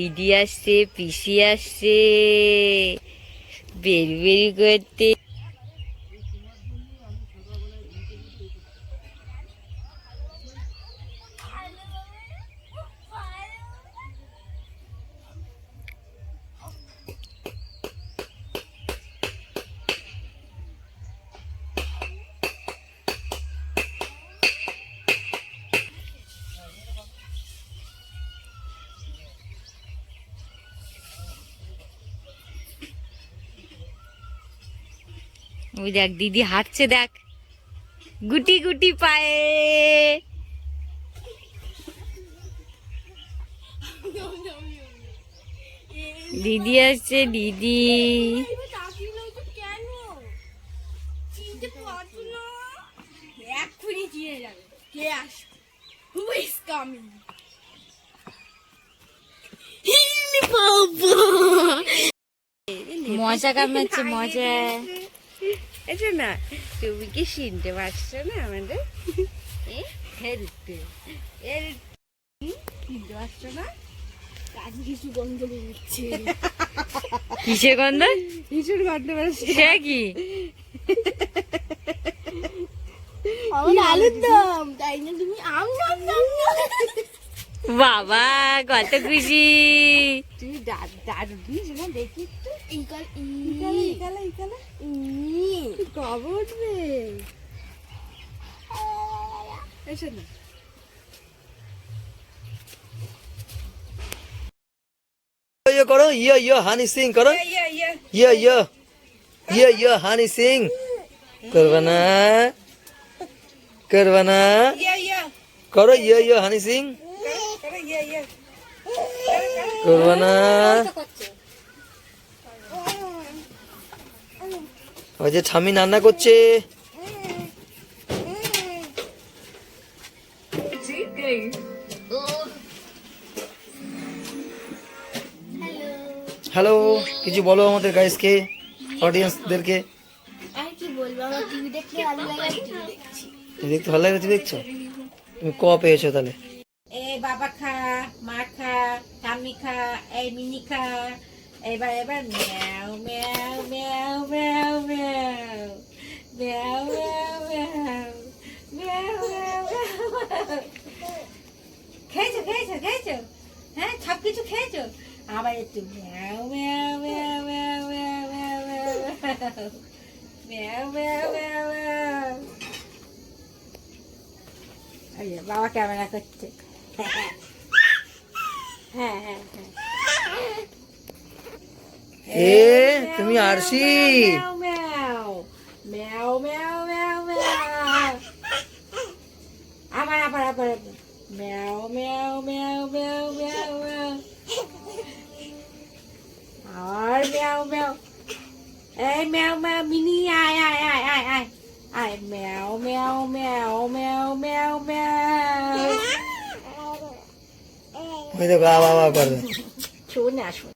দিদি আসছে, পিসি আসছে বেরি বেরি করতে। ওই দেখ দিদি হাঁটছে, দেখ গুটি গুটি পায়ে। দিদি আসছে, দিদি। মজা কামাচ্ছে, মজা। এটা না, তুমি কি চিনতে পারছো না আমাদের হেলতে? চিনতে পারছো না? কিছু গন্ধ বেরোচ্ছে। কিসের গন্ধ? কিছুর গন্ধ বেরোচ্ছে। সে কি? আলুর দম, তাই না? তুমি আম নাম নাম। বাবা কত খুশি। তুমি দাদু দিস না, দেখি একটু। কবে উঠবে? এসে না ये करो, ये हनी सिंह करो, ये हनी सिंह करवाना करवाना करो, ये हनी सिंह करवाना। ওই যে ঠামি রান্না করছে। হ্যালো, কিছু বলো আমাদের গাইসকে, অডিয়েন্সদেরকে। আর কি বলবো, আমার টিভি দেখতে ভালো লাগে, টিভি দেখছি। তুমি দেখতে ভালো লাগে, তুমি দেখছো? তুমি ক পেয়েছো তাহলে? এ বাবা খা, মা খা, ঠাম্মি খা, এই মিনি খা। এবার এবার ম্যাও ম্যাও ম্যাও ম্যাও ম্যাও ম্যাও ম্যাও ম্যাও ম্যাও। খেয়েছো খেয়েছো খেয়েছো? হ্যাঁ, সব কিছু খেয়েছো? আবার একটু ম্যাও ম্যাও ম্যাও ম্যাও ম্যাও ম্যাও ম্যাও ম্যাও ম্যাও ম্যাও। বাবা ক্যামেরা করছে। হ্যাঁ হ্যাঁ হ্যাঁ। এ তুমি আরশি। ম্যাও ম্যাও ম্যাও ম্যাও ম্যাও ম্যাও। আবার আবার আবার ম্যাও ম্যাও ম্যাও ম্যাও ম্যাও ম্যাও। আর ম্যাও ম্যাও। এই ম্যাও ম্যাও মিনি, আয় আয় আয় আয় আয় আয়। ম্যাও ম্যাও ম্যাও ম্যাও ম্যাও ম্যাও। ওই দেখো, আবার করবে। শোন না, শোন।